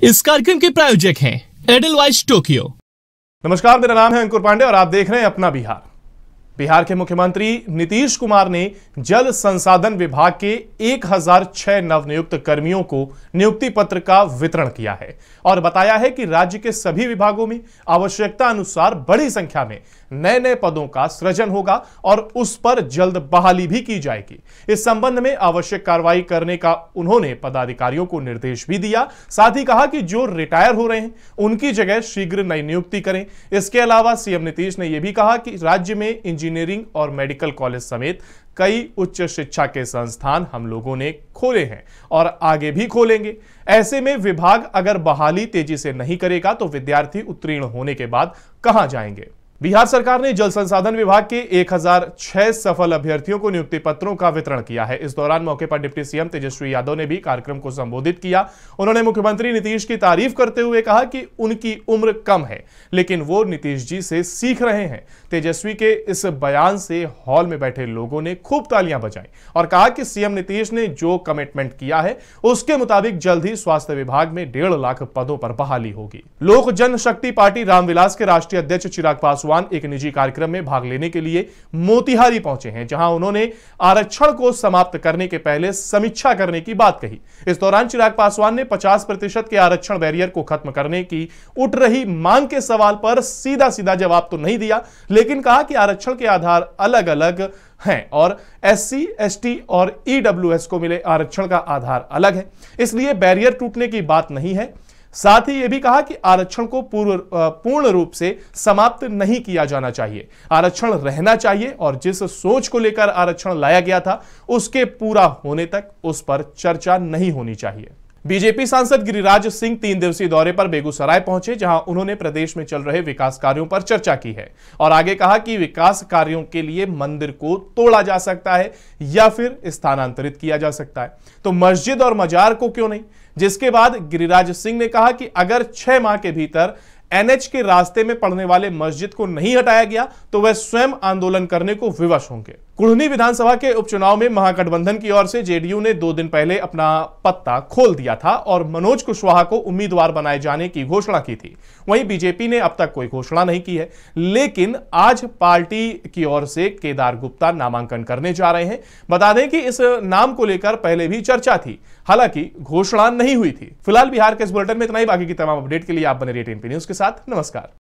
इस कार्यक्रम के प्रायोजक हैं एडलवाइस टोक्यो। नमस्कार, मेरा नाम है अंकुर पांडे और आप देख रहे हैं अपना बिहार। बिहार के मुख्यमंत्री नीतीश कुमार ने जल संसाधन विभाग के 1006 नवनियुक्त कर्मियों को नियुक्ति पत्र का वितरण किया है और बताया है कि राज्य के सभी विभागों में आवश्यकता अनुसार बड़ी संख्या में नए नए पदों का सृजन होगा और उस पर जल्द बहाली भी की जाएगी। इस संबंध में आवश्यक कार्रवाई करने का उन्होंने पदाधिकारियों को निर्देश भी दिया। साथ ही कहा कि जो रिटायर हो रहे हैं उनकी जगह शीघ्र नई नियुक्ति करें। इसके अलावा सीएम नीतीश ने यह भी कहा कि राज्य में इंजीनियरिंग और मेडिकल कॉलेज समेत कई उच्च शिक्षा के संस्थान हम लोगों ने खोले हैं और आगे भी खोलेंगे। ऐसे में विभाग अगर बहाली तेजी से नहीं करेगा तो विद्यार्थी उत्तीर्ण होने के बाद कहां जाएंगे। बिहार सरकार ने जल संसाधन विभाग के 1006 सफल अभ्यर्थियों को नियुक्ति पत्रों का वितरण किया है। इस दौरान मौके पर डिप्टी सीएम तेजस्वी यादव ने भी कार्यक्रम को संबोधित किया। उन्होंने मुख्यमंत्री नीतीश की तारीफ करते हुए कहा कि उनकी उम्र कम है लेकिन वो नीतीश जी से सीख रहे हैं। तेजस्वी के इस बयान से हॉल में बैठे लोगों ने खूब तालियां बजाई और कहा कि सीएम नीतीश ने जो कमिटमेंट किया है उसके मुताबिक जल्द ही स्वास्थ्य विभाग में 1.5 लाख पदों पर बहाली होगी। लोक जनशक्ति पार्टी रामविलास के राष्ट्रीय अध्यक्ष चिराग पासवान एक निजी कार्यक्रम में भाग लेने के लिए मोतिहारी पहुंचे हैं, जहां उन्होंने आरक्षण को समाप्त करने के पहले समीक्षा करने की बात कही। इस दौरान चिराग पासवान ने 50% के आरक्षण बैरियर को खत्म करने की उठ रही मांग के सवाल पर सीधा सीधा जवाब तो नहीं दिया, लेकिन कहा कि आरक्षण के आधार अलग अलग हैं और एससी, एसटी और ईडब्ल्यूएस को मिले आरक्षण का आधार अलग है, इसलिए बैरियर टूटने की बात नहीं है। साथ ही यह भी कहा कि आरक्षण को पूर्ण रूप से समाप्त नहीं किया जाना चाहिए, आरक्षण रहना चाहिए और जिस सोच को लेकर आरक्षण लाया गया था उसके पूरा होने तक उस पर चर्चा नहीं होनी चाहिए। बीजेपी सांसद गिरिराज सिंह 3 दिवसीय दौरे पर बेगूसराय पहुंचे, जहां उन्होंने प्रदेश में चल रहे विकास कार्यों पर चर्चा की है और आगे कहा कि विकास कार्यों के लिए मंदिर को तोड़ा जा सकता है या फिर स्थानांतरित किया जा सकता है, तो मस्जिद और मजार को क्यों नहीं। जिसके बाद गिरिराज सिंह ने कहा कि अगर 6 माह के भीतर एनएच के रास्ते में पड़ने वाले मस्जिद को नहीं हटाया गया तो वह स्वयं आंदोलन करने को विवश होंगे। कुढ़नी विधानसभा के उपचुनाव में महागठबंधन की ओर से जेडीयू ने 2 दिन पहले अपना पत्ता खोल दिया था और मनोज कुशवाहा को उम्मीदवार बनाए जाने की घोषणा की थी। वहीं बीजेपी ने अब तक कोई घोषणा नहीं की है, लेकिन आज पार्टी की ओर से केदार गुप्ता नामांकन करने जा रहे हैं। बता दें कि इस नाम को लेकर पहले भी चर्चा थी, हालांकि घोषणा नहीं हुई थी। फिलहाल बिहार के इस बुलेटिन में इतना ही। बाकी की तमाम अपडेट के लिए आप बने रहिए टीएनपी न्यूज के साथ। नमस्कार।